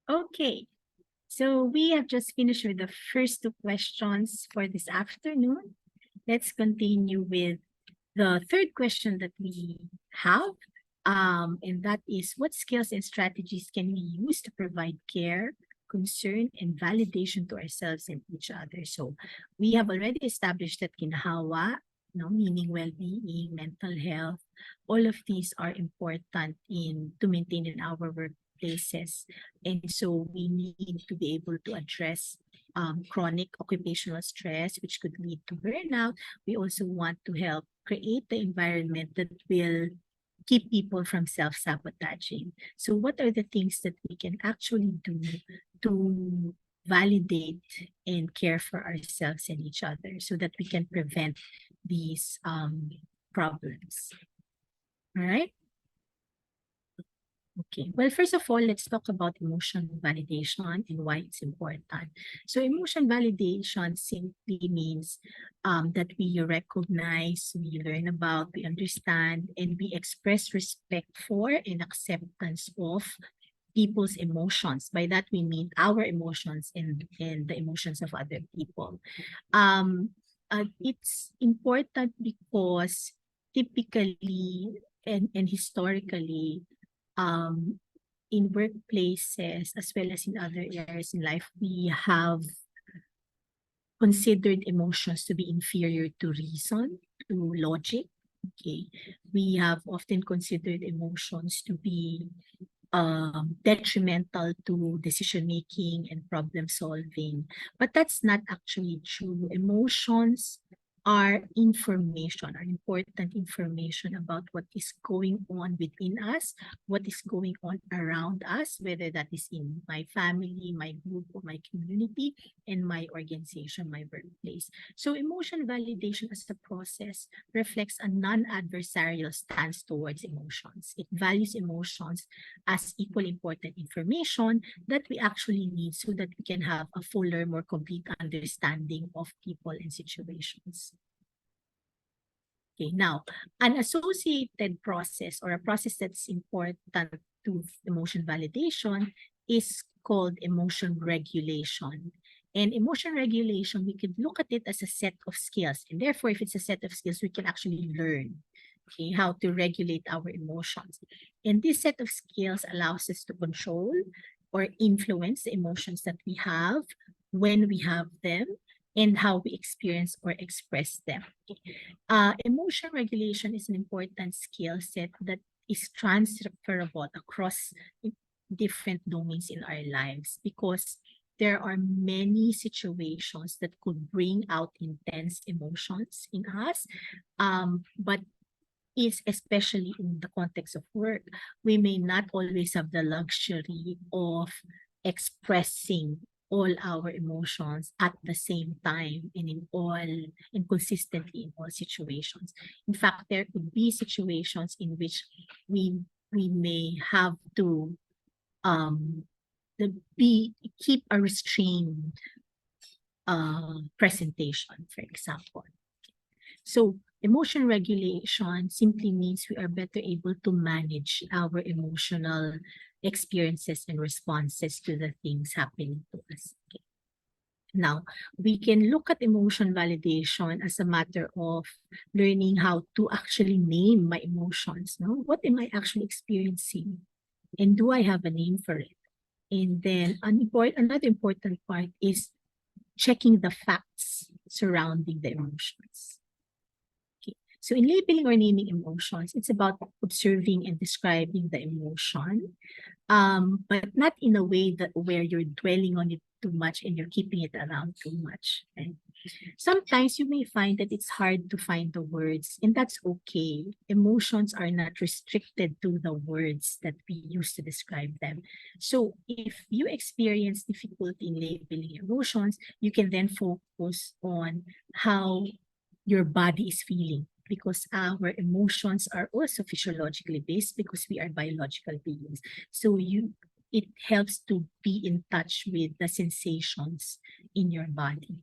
Okay, so we have just finished with the first two questions for this afternoon. Let's continue with the third question that we have. And that is, what skills and strategies can we use to provide care, concern, and validation to ourselves and each other? So we have already established that Ginhawa, meaning well-being, mental health, all of these are important to maintain in our workplaces. And so we need to be able to address chronic occupational stress, which could lead to burnout. We also want to help create the environment that will keep people from self-sabotaging. So what are the things that we can actually do to validate and care for ourselves and each other so that we can prevent these problems? All right. Okay, well, first of all, let's talk about emotion validation and why it's important. So emotion validation simply means that we recognize, we learn about, we understand, and we express respect for and acceptance of people's emotions. By that, we mean our emotions and the emotions of other people. It's important because typically and historically, um, in workplaces as well as in other areas in life, we have considered emotions to be inferior to reason, to logic. Okay, we have often considered emotions to be detrimental to decision making and problem solving, but that's not actually true. Emotions are information, are important information about what is going on within us, what is going on around us, whether that is in my family, my group, or my community, and my organization, my workplace. So emotion validation as a process reflects a non-adversarial stance towards emotions. It values emotions as equally important information that we actually need so that we can have a fuller, more complete understanding of people and situations. Okay, now, an associated process or a process that's important to emotion validation is called emotion regulation. And emotion regulation, we could look at it as a set of skills. And therefore, if it's a set of skills, we can actually learn, okay, how to regulate our emotions. And this set of skills allows us to control or influence the emotions that we have when we have them and how we experience or express them. Emotion regulation is an important skill set that is transferable across different domains in our lives because there are many situations that could bring out intense emotions in us. But is especially in the context of work, we may not always have the luxury of expressing all our emotions at the same time and consistently in all situations. In fact, there could be situations in which we may have to um keep a restrained presentation, for example. So emotion regulation simply means we are better able to manage our emotional experiences and responses to the things happening to us. Okay. Now, we can look at emotion validation as a matter of learning how to actually name my emotions. No? What am I actually experiencing? And do I have a name for it? And then another important part is checking the facts surrounding the emotions. So in labeling or naming emotions, it's about observing and describing the emotion, but not in a way that where you're dwelling on it too much and you're keeping it around too much. Right? Sometimes you may find that it's hard to find the words, and that's okay. Emotions are not restricted to the words that we use to describe them. So if you experience difficulty in labeling emotions, you can then focus on how your body is feeling because our emotions are also physiologically based because we are biological beings. So it helps to be in touch with the sensations in your body.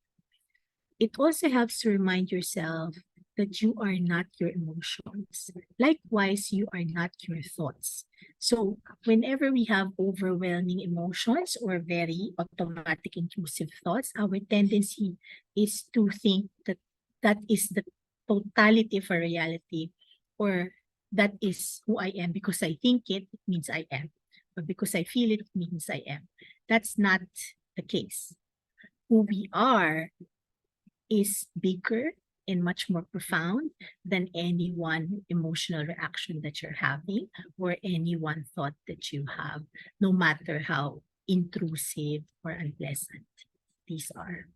It also helps to remind yourself that you are not your emotions. Likewise, you are not your thoughts. So whenever we have overwhelming emotions or very automatic intrusive thoughts, our tendency is to think that that is the totality of a reality, or that is who I am. Because I think it, it means I am. But because I feel it, it means I am. That's not the case. Who we are is bigger and much more profound than any one emotional reaction that you're having or any one thought that you have, no matter how intrusive or unpleasant these are.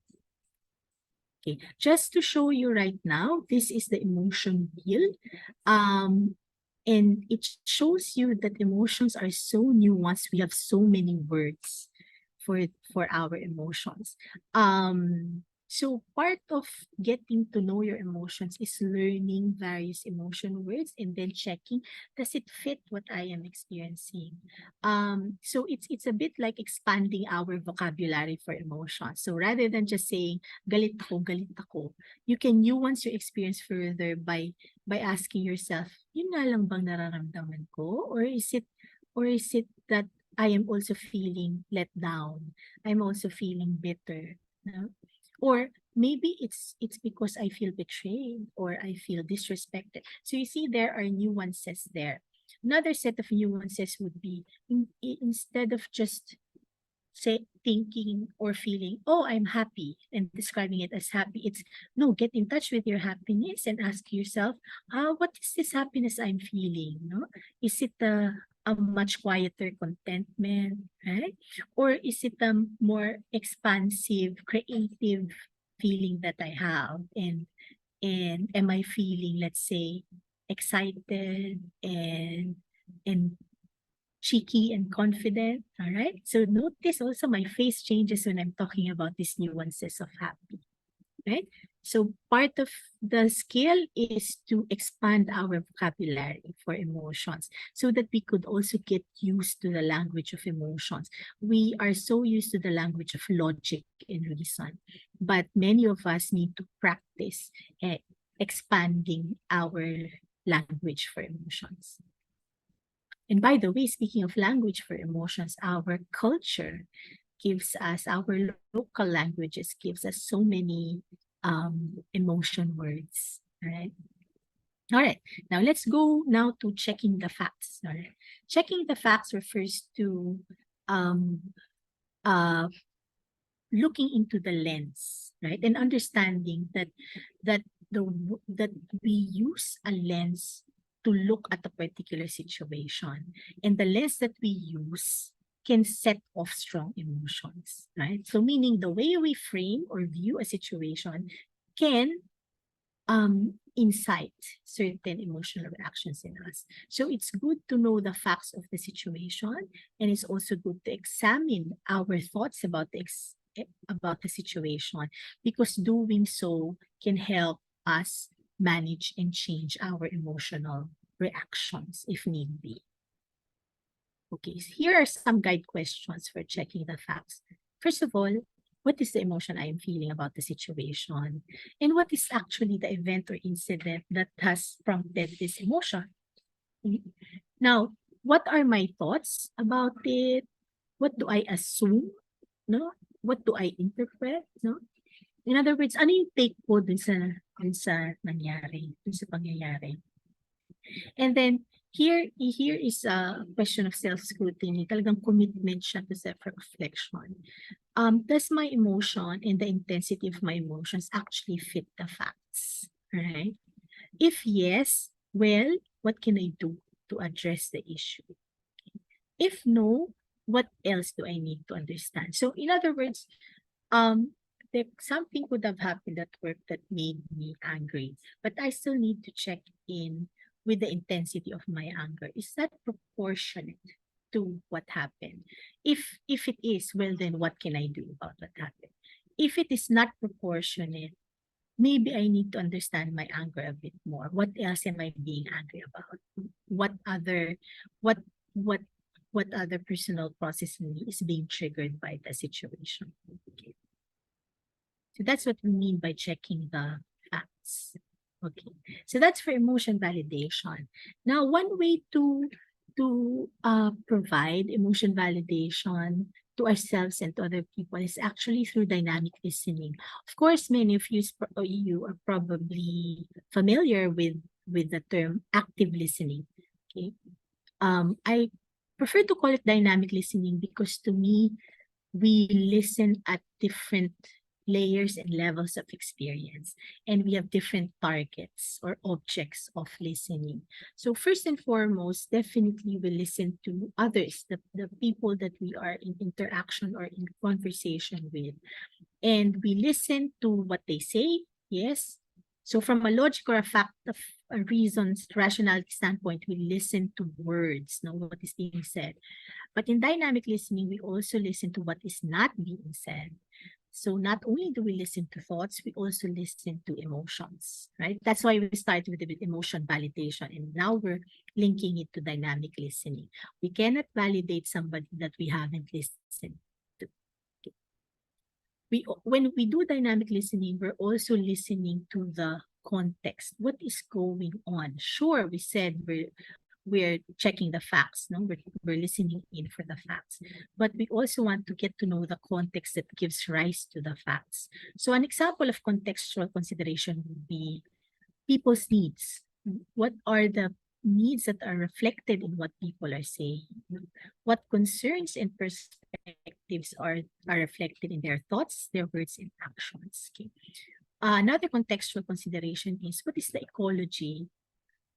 Okay, just to show you right now, this is the emotion wheel. And it shows you that emotions are so nuanced. We have so many words for our emotions. So part of getting to know your emotions is learning various emotion words and then checking, does it fit what I am experiencing? So it's a bit like expanding our vocabulary for emotions. So rather than just saying galit ako, you can nuance your experience further by asking yourself, yun nga lang bang nararamdaman ko? Or is it that I am also feeling let down? I'm also feeling bitter. No? Or maybe it's because I feel betrayed or I feel disrespected. So you see, there are nuances there. Another set of nuances would be instead of just say thinking or feeling, oh, I'm happy, and describing it as happy, it's no, get in touch with your happiness and ask yourself, what is this happiness I'm feeling? No, is it a much quieter contentment, right? Or is it a more expansive, creative feeling that I have? And am I feeling, let's say, excited and cheeky and confident? All right. So notice also my face changes when I'm talking about these nuances of happy, right? So part of the skill is to expand our vocabulary for emotions so that we could also get used to the language of emotions. We are so used to the language of logic and reason, but many of us need to practice expanding our language for emotions. And by the way, speaking of language for emotions, our culture gives us, our local languages gives us so many emotion words. All right. All right. Now let's go now to checking the facts. All right. Checking the facts refers to um, uh, looking into the lens, right, and understanding that that we use a lens to look at a particular situation, and the lens that we use can set off strong emotions, right? So meaning the way we frame or view a situation can incite certain emotional reactions in us. So it's good to know the facts of the situation, and it's also good to examine our thoughts about about the situation, because doing so can help us manage and change our emotional reactions if need be. Okay, so here are some guide questions for checking the facts. First of all, what is the emotion I am feeling about the situation? And what is actually the event or incident that has prompted this emotion? Now, what are my thoughts about it? What do I assume? No? What do I interpret? No? In other words, ano yung take ko dun sa nangyari, dun sa pangyayari? And then, here is a question of self-scrutiny. Talagang commitment siya to self-reflection. Does my emotion and the intensity of my emotions actually fit the facts? Right? If yes, well, what can I do to address the issue? If no, what else do I need to understand? So in other words, something could have happened at work that made me angry, but I still need to check in with the intensity of my anger. Is that proportionate to what happened? If it is, well, then what can I do about what happened? If it is not proportionate, maybe I need to understand my anger a bit more. What else am I being angry about? What other what what what other personal process in me is being triggered by the situation? Okay. So that's what we mean by checking the facts. Okay, so that's for emotion validation. Now, one way to provide emotion validation to ourselves and to other people is actually through dynamic listening. Of course, many of you are probably familiar with the term active listening. Okay, I prefer to call it dynamic listening because to me, we listen at different layers and levels of experience, and we have different targets or objects of listening. So first and foremost, definitely we listen to others, the people that we are in interaction or in conversation with, and we listen to what they say. Yes, so from a logic or a fact of a reasons rationality standpoint, we listen to words, know what is being said. But in dynamic listening, we also listen to what is not being said. So not only do we listen to thoughts, we also listen to emotions, right? That's why we started with emotion validation, and now we're linking it to dynamic listening. We cannot validate somebody that we haven't listened to. When we do dynamic listening, we're also listening to the context. What is going on? Sure, we said we're checking the facts, no? We're listening in for the facts. But we also want to get to know the context that gives rise to the facts. So an example of contextual consideration would be people's needs. What are the needs that are reflected in what people are saying? What concerns and perspectives are reflected in their thoughts, their words, and actions? Okay. Another contextual consideration is what is the ecology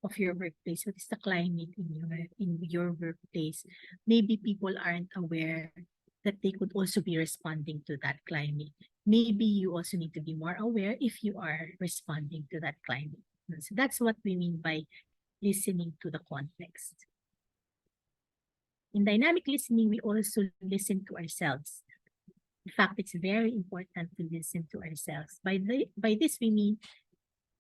of your workplace? What is the climate in your workplace? Maybe people aren't aware that they could also be responding to that climate. Maybe you also need to be more aware if you are responding to that climate. So that's what we mean by listening to the context. In dynamic listening, we also listen to ourselves. In fact, it's very important to listen to ourselves. By this, we mean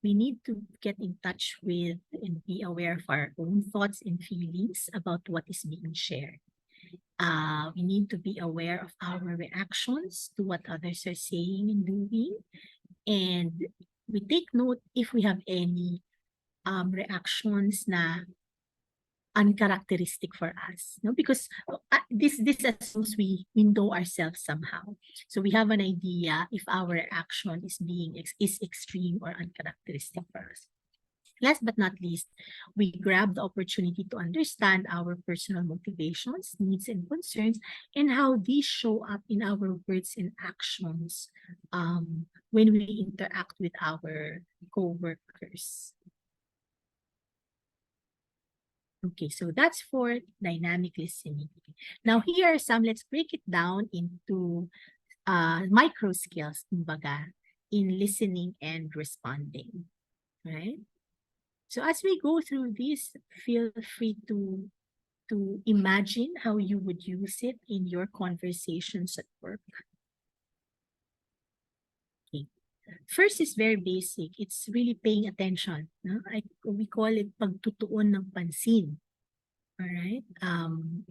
we need to get in touch with and be aware of our own thoughts and feelings about what is being shared. We need to be aware of our reactions to what others are saying and doing. And we take note if we have any reactions na uncharacteristic for us, no? Because this assumes we know ourselves somehow, so we have an idea if our action is extreme or uncharacteristic for us. Last but not least, we grab the opportunity to understand our personal motivations, needs, and concerns, and how these show up in our words and actions when we interact with our co-workers. Okay, so that's for dynamic listening. Now here are some, let's break it down into micro skills, kumbaga, in listening and responding, right? So as we go through this, feel free to imagine how you would use it in your conversations at work. Okay. First is very basic. It's really paying attention. No? We call it pagtutuon ng pansin. All right.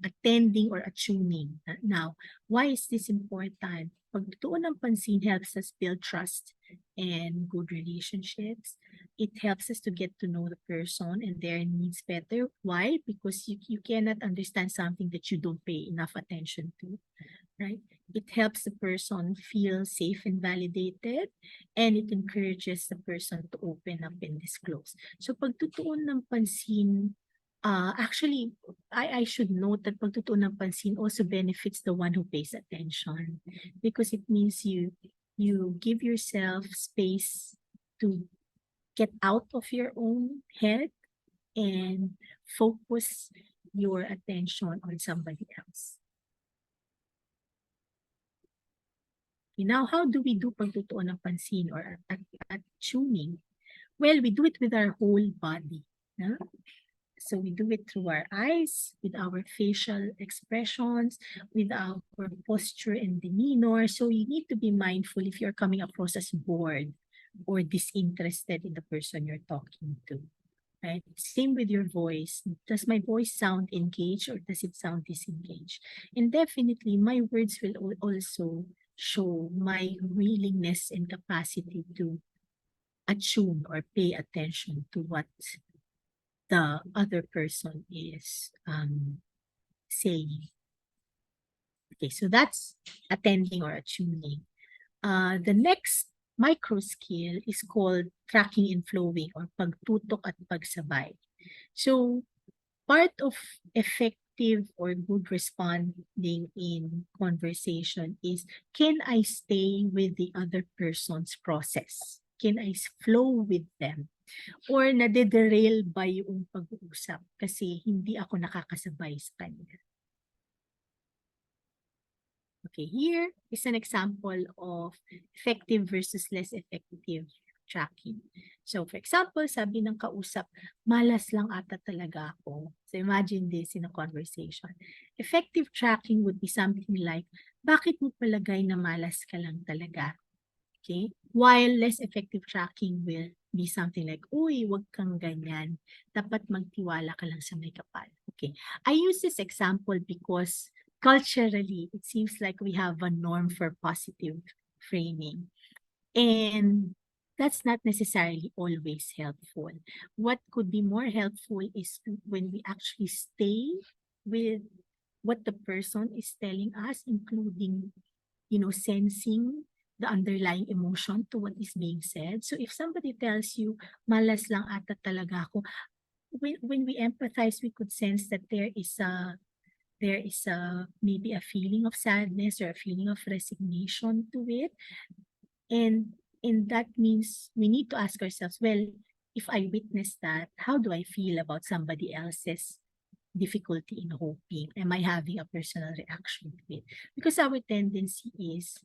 Attending or attuning. Now, why is this important? Pagtutuon ng pansin helps us build trust and good relationships. It helps us to get to know the person and their needs better. Why? Because you cannot understand something that you don't pay enough attention to, right? It helps the person feel safe and validated, and it encourages the person to open up and disclose. So pagtutuon ng pansin, actually, I should note that pagtutuon ng pansin also benefits the one who pays attention, because it means you give yourself space to get out of your own head and focus your attention on somebody else. Okay, now, how do we do pagtutuon ng pansin or attuning? Well, we do it with our whole body. Huh? So we do it through our eyes, with our facial expressions, with our posture and demeanor. So you need to be mindful if you're coming across as bored or disinterested in the person you're talking to. Right? Same with your voice. Does my voice sound engaged or does it sound disengaged? And definitely my words will also show my willingness and capacity to attune or pay attention to what the other person is saying. Okay, so that's attending or attuning. The next micro skill is called tracking and flowing or pagtutok at pagsabay. So part of effective or good responding in conversation is, can I stay with the other person's process? Can I flow with them? Or nade-derail ba yung pag-uusap kasi hindi ako nakakasabay sa kanila? Okay, here is an example of effective versus less effective tracking. So for example, sabi ng kausap, malas lang ata talaga ako. So imagine this in a conversation. Effective tracking would be something like, bakit mo palagay na malas ka lang talaga? Okay? While less effective tracking will be something like, uy, wag kang ganyan. Dapat magtiwala ka lang sa may kapal. Okay. I use this example because culturally, it seems like we have a norm for positive framing. And that's not necessarily always helpful. What could be more helpful is when we actually stay with what the person is telling us, including, sensing the underlying emotion to what is being said. So if somebody tells you, malas lang ata talaga ako, when we empathize, we could sense that there is a maybe a feeling of sadness or a feeling of resignation to it. And that means we need to ask ourselves, well, if I witness that, how do I feel about somebody else's difficulty in hoping? Am I having a personal reaction to it? Because our tendency is,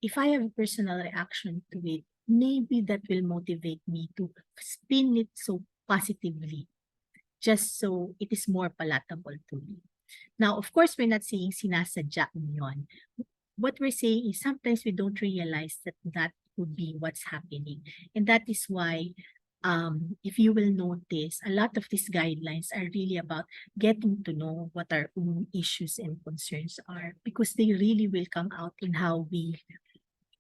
if I have a personal reaction to it, maybe that will motivate me to spin it so positively, just so it is more palatable to me. Now, of course, we're not saying sinasadya mo yun. What we're saying is sometimes we don't realize that that would be what's happening. And that is why, if you will notice, a lot of these guidelines are really about getting to know what our own issues and concerns are, because they really will come out in how we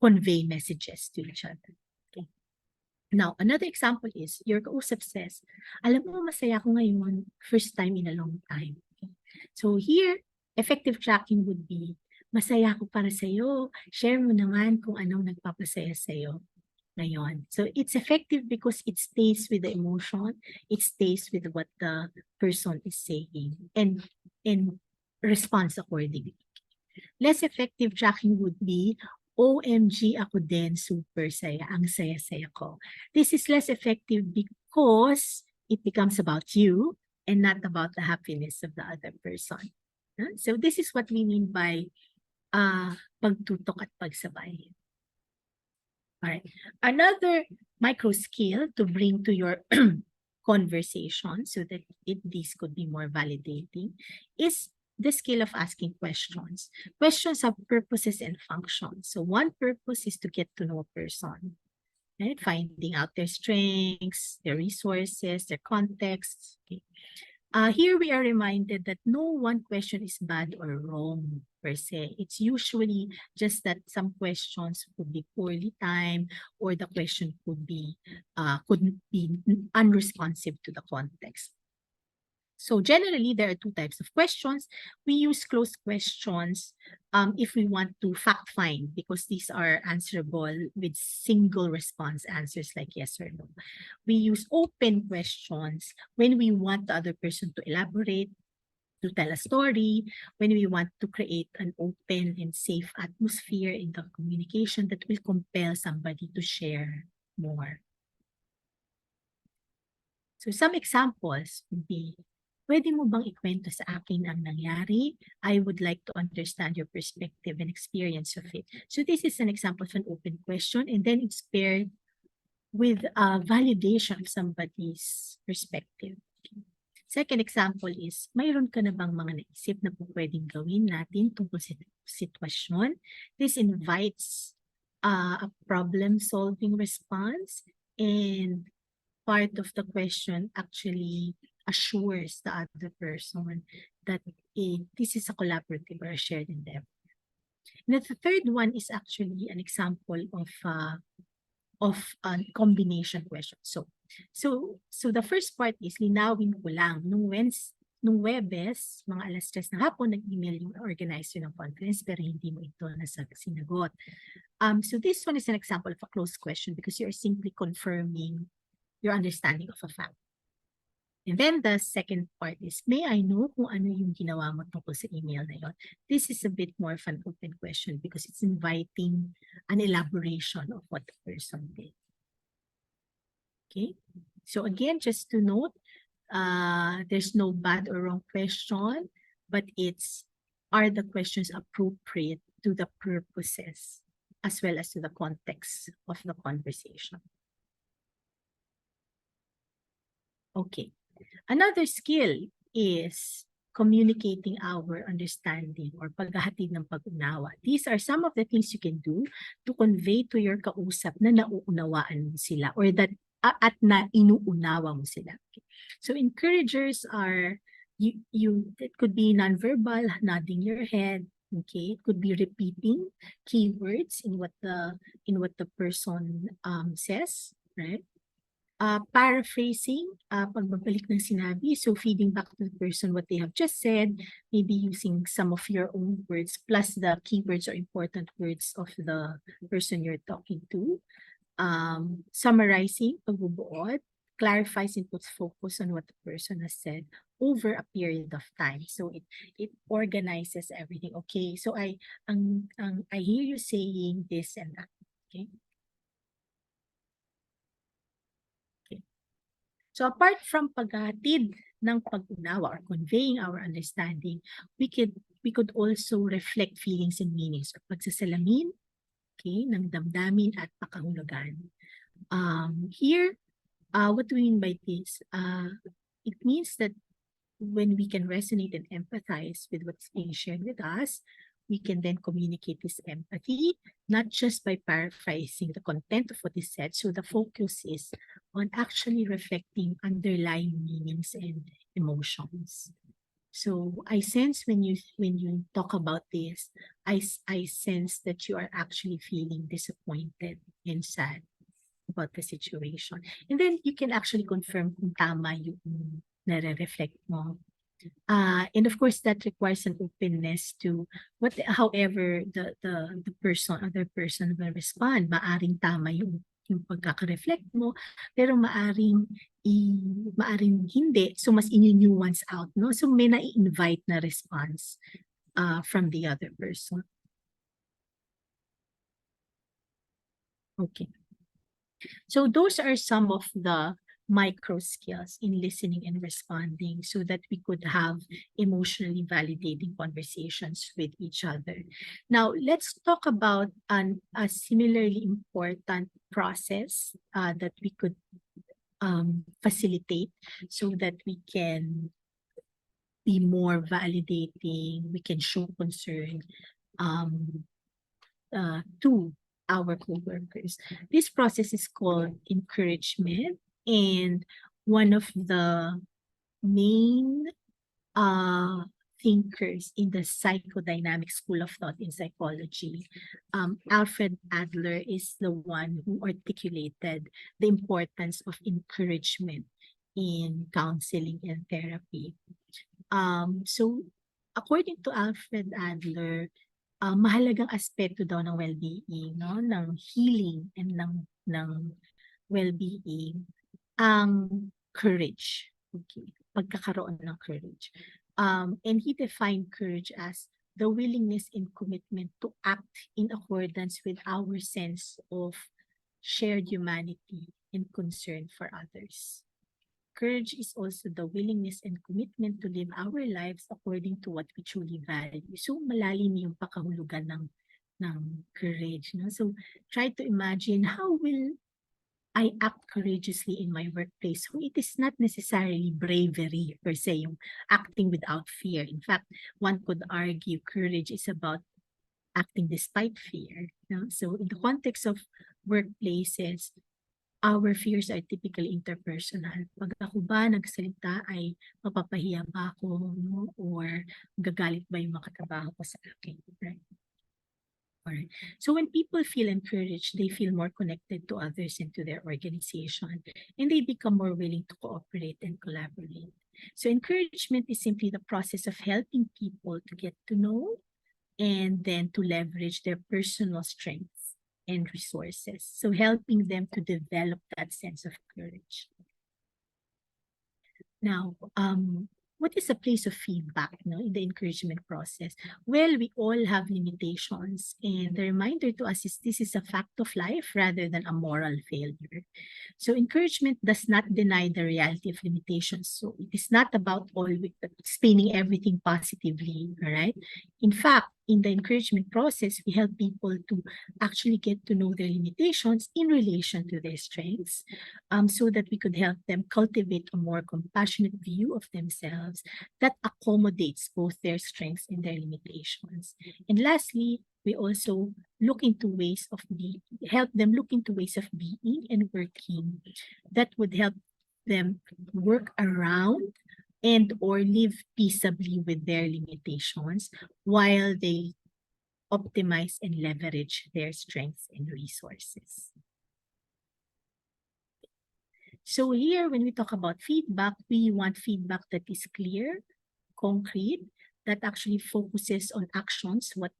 convey messages to each other. Okay. Now, another example is, your kausap says, alam mo, masaya ako ngayon, first time in a long time. Okay. So here, effective tracking would be, masaya ako para sa'yo, share mo naman kung anong nagpapasaya sa'yo ngayon. So it's effective because it stays with the emotion, it stays with what the person is saying, and responds accordingly. Less effective tracking would be, OMG ako din, super saya, ang saya-saya ko. This is less effective because it becomes about you and not about the happiness of the other person. So this is what we mean by pagtutok at pagsabay. Alright. Another micro skill to bring to your conversation so that these could be more validating is the skill of asking questions. Questions have purposes and functions. So one purpose is to get to know a person, right? Finding out their strengths, their resources, their contexts. Okay. Here we are reminded that no one question is bad or wrong per se. It's usually just that some questions could be poorly timed, or the question could be unresponsive to the context. So generally, there are two types of questions. We use closed questions if we want to fact find, because these are answerable with single response answers like yes or no. We use open questions when we want the other person to elaborate, to tell a story, when we want to create an open and safe atmosphere in the communication that will compel somebody to share more. So some examples would be, pwede mo bang ikwento sa akin ang nangyari? I would like to understand your perspective and experience of it. So this is an example of an open question, and then it's paired with a validation of somebody's perspective. Second example is, mayroon ka na bang mga naisip na po pwedeng gawin natin tungkol sa sitwasyon? This invites a problem-solving response, and part of the question actually assures the other person that this is a collaborative or a shared endeavor. And the third one is actually an example of of combination question. So the first part is linawin ko lang. Nung Webes, mga 3:00 ng hapon, nag-email yung organizer ng conference pero hindi mo ito sinagot. So this one is an example of a closed question because you're simply confirming your understanding of a fact. And then the second part is, may I know kung ano yung ginawa mo tungkol sa email na yun? This is a bit more of an open question because it's inviting an elaboration of what the person did. Okay, so again, just to note, there's no bad or wrong question, but are the questions appropriate to the purposes as well as to the context of the conversation? Okay. Another skill is communicating our understanding or paghahatid ng pag-unawa. These are some of the things you can do to convey to your kausap na nauunawaan mo sila or that at na inuunawa mo sila. Okay. So encouragers are it could be nonverbal, nodding your head. Okay, it could be repeating keywords in what the person says, right? Paraphrasing, pagbabalik ng sinabi, so feeding back to the person what they have just said, maybe using some of your own words plus the keywords or important words of the person you're talking to. Summarizing, pagbubuod, clarifies and puts focus on what the person has said over a period of time. So it organizes everything. Okay, so I hear you saying this and that. Okay. So apart from paghatid ng pag-unawa or conveying our understanding, we could also reflect feelings and meanings or pagsasalamin, okay, ng damdamin at pakahulugan. Here, what do we mean by this? It means that when we can resonate and empathize with what's being shared with us, we can then communicate this empathy, not just by paraphrasing the content of what is said. So the focus is on actually reflecting underlying meanings and emotions. So I sense when you talk about this, I sense that you are actually feeling disappointed and sad about the situation. And then you can actually confirm kung tama yung nare-reflect mo. And of course, that requires an openness to however the other person will respond. Maaring tama yung pagkaka-reflect mo, pero maaring hindi. So mas in-nuance out, no? So may na-invite na response from the other person. Okay. So those are some of the micro skills in listening and responding so that we could have emotionally validating conversations with each other. Now, let's talk about a similarly important process that we could facilitate so that we can be more validating, we can show concern to our co-workers. This process is called encouragement, and one of the main thinkers in the psychodynamic school of thought in psychology, Alfred Adler, is the one who articulated the importance of encouragement in counseling and therapy. So according to Alfred Adler, mahalagang aspeto daw ng well-being, no, ng healing and ng well-being ang courage. Okay, pagkakaroon ng courage. And he defined courage as the willingness and commitment to act in accordance with our sense of shared humanity and concern for others. Courage is also the willingness and commitment to live our lives according to what we truly value. So malalim yung pakahulugan ng courage. No? So try to imagine, how will I act courageously in my workplace? So it is not necessarily bravery per se, yung acting without fear. In fact, one could argue courage is about acting despite fear. No? So in the context of workplaces, our fears are typically interpersonal. Pag ako ba nagsalita ay mapapahiya ba ako, no? Or gagalit ba yung mga katrabaho ko sa akin? Right? All right. So when people feel encouraged, they feel more connected to others and to their organization, and they become more willing to cooperate and collaborate. So encouragement is simply the process of helping people to get to know and then to leverage their personal strengths and resources. So helping them to develop that sense of courage. Now, what is the place of feedback, in the encouragement process? Well, we all have limitations, and the reminder to us is this is a fact of life rather than a moral failure. So encouragement does not deny the reality of limitations. So it is not about always explaining everything positively, all right? In fact, in the encouragement process, we help people to actually get to know their limitations in relation to their strengths, so that we could help them cultivate a more compassionate view of themselves that accommodates both their strengths and their limitations. And lastly, we also help them look into ways of being and working that would help them work around and or live peaceably with their limitations while they optimize and leverage their strengths and resources. So here, when we talk about feedback, we want feedback that is clear, concrete, that actually focuses on actions, what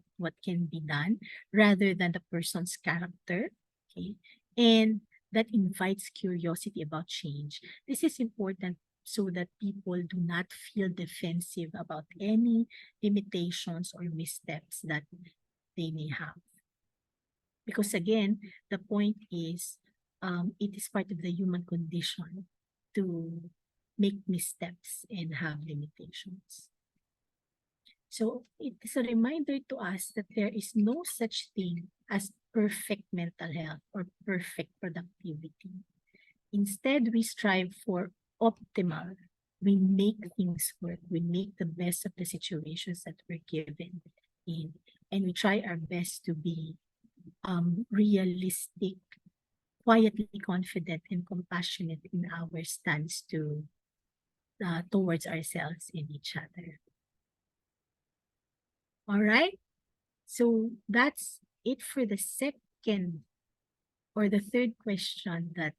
can be done, rather than the person's character, okay? And that invites curiosity about change. This is important so that people do not feel defensive about any limitations or missteps that they may have. Because again, the point is, it is part of the human condition to make missteps and have limitations. So it is a reminder to us that there is no such thing as perfect mental health or perfect productivity. Instead, we strive for optimal. We make things work. We make the best of the situations that we're given in, and we try our best to be realistic, quietly confident, and compassionate in our stance towards ourselves and each other. All right. So that's it for the second or the third question that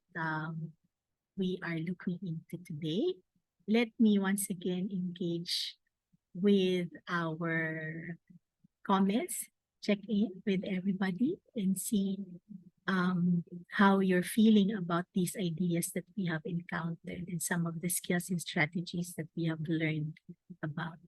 we are looking into today. Let me once again engage with our comments, check in with everybody, and see how you're feeling about these ideas that we have encountered and some of the skills and strategies that we have learned about.